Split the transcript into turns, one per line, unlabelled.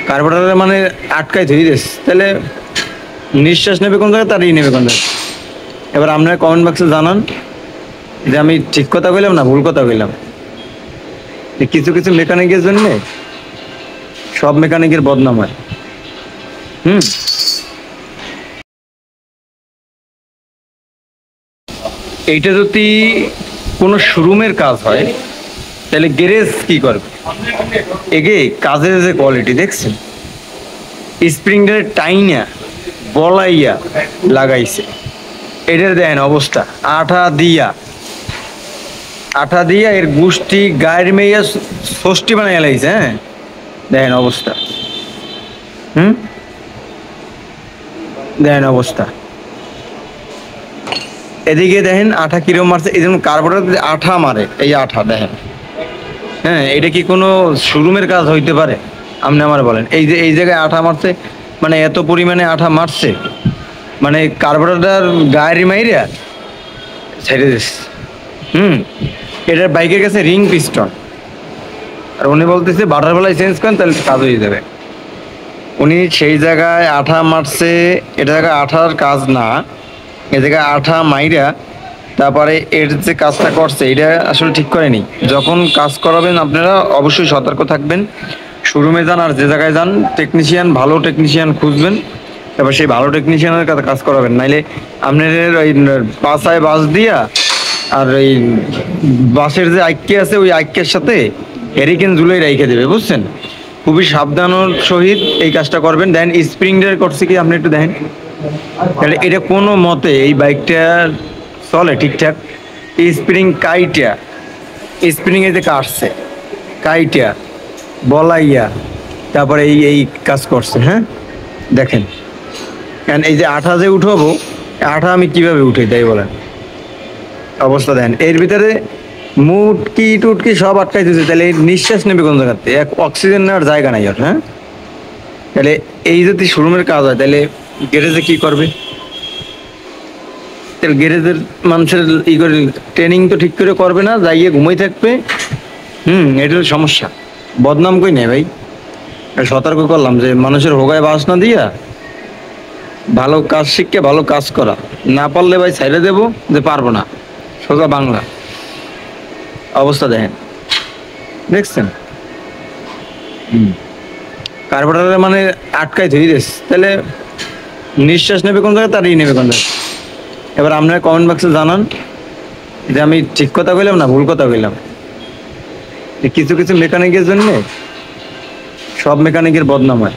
কার্বোরেটরে মানে আটকাই ধরে দিস, তাহলে নিঃশ্বাস নেবে কোন জায়গায়, তারই নেবে কোন জায়গায়। এবার আপনারা কমেন্ট বক্সে জানান যে আমি ঠিক কথা কইলাম না ভুল কথা কইলাম। কিছু কিছু মেকানিকের জন্য সব মেকানিকের বদনাম হয়। এইটা যদি কোনো শোরুমের কাজ হয় তাহলে গ্যারেজ কি করবে? এগে কাজের যে কোয়ালিটি দেখছেন, স্প্রিংটারে টাইনা বলাইয়া লাগাইছে, এটার দেন অবস্থা। আঠা দিয়া এর গুষ্টি গায়ের মেয়ে ষষ্ঠী বানাই লাইছে। হ্যাঁ, দেখেন অবস্থা। দেখেন অবস্থা। এদিকে দেখেন আঠা কিরম মারছে, এই যেমন কার্বোরেটর আঠা মারে, এই আঠা দেখেন। হ্যাঁ, এটা কি কোনো শোরুমের কাজ হইতে পারে? আপনি আমার বলেন, এই যে এই জায়গায় আঠা মারছে, মানে এত পরিমাণে আঠা মারছে, মানে কার্বোরেটর গায়ের মাইরা ছেড়ে দিচ্ছে। এটার বাইকের কাছে রিং পিস্টন, আর উনি বলতেছে বাটারফ্লাই চেঞ্জ করেন তাহলে কাজ হয়ে যাবে। উনি সেই জায়গায় আঠা মারছে, এটা জায়গায় আঠার কাজ না, এ জায়গায় আঠা মাইরা তারপরে এর যে কাজটা করছে এটা আসলে ঠিক করেনি। যখন কাজ করাবেন আপনারা অবশ্যই সতর্ক থাকবেন। শোরুমে যান আর যে জায়গায় যান টেকনিশিয়ান, ভালো টেকনিশিয়ান খুঁজবেন, তারপর সেই ভালো টেকনিশিয়ানের কাজ করাবেন। নাইলে আপনাদের ওই পাশায় বাস দিয়া আর ওই বাসের যে আইক্যে আছে ওই আইক্যের সাথে হেরিকেন ঝুলাই রেখে দেবে, বুঝছেন? খুবই সাবধানের সহিত এই কাজটা করবেন। দেন স্প্রিংটার করছে কি আপনি একটু দেখেন, তাহলে এটা কোনো মতে এই বাইকটা চলে ঠিকঠাক। স্প্রিং কাইটা, স্প্রিং এ যে কাটছে কাইটা বলাইয়া তারপরে এই এই কাজ করছে। হ্যাঁ, দেখেন এই যে আঠা যে উঠাবো, আঠা আমি কিভাবে উঠে তাই বলেন, অবস্থা দেন। এর ভিতরে মুটকি টুটকি সব আটকাই দিয়েছে, তাহলে নিঃশ্বাস নেবে কোন জায়গাতে? এক অক্সিজেন নেওয়ার জায়গা নাই ওর। হ্যাঁ, তাহলে এই যদি শোরুমের কাজ হয় তাহলে গ্যারেজে কি করবে? তাহলে গ্যারেজের মানুষের ই করে ট্রেনিং তো ঠিক করে করবে না, যাইয়ে ঘুমাই থাকবে। এটার সমস্যা। বদনাম কই নেই ভাই, সতর্ক করলাম যে মানুষের হোগায় বাস না দিয়া ভালো কাজ শিখকে ভালো কাজ করা, না পারলে ভাই ছাইড়ে দেবো যে পারবো না, সোজা বাংলা। অবস্থা দেখেন, দেখছেন? কার্বোরেটরে মানে আটকাই ধরে দিস, তাহলে নিঃশ্বাস নেবে কোন জায়গায়, তারই নেবে কোন জায়গায়। এবার আপনারা কমেন্ট বক্সে জানান যে আমি ঠিক কথা কইলাম না ভুল কথা কইলাম। কিছু কিছু মেকানিকের জন্য সব মেকানিকের বদনাম হয়।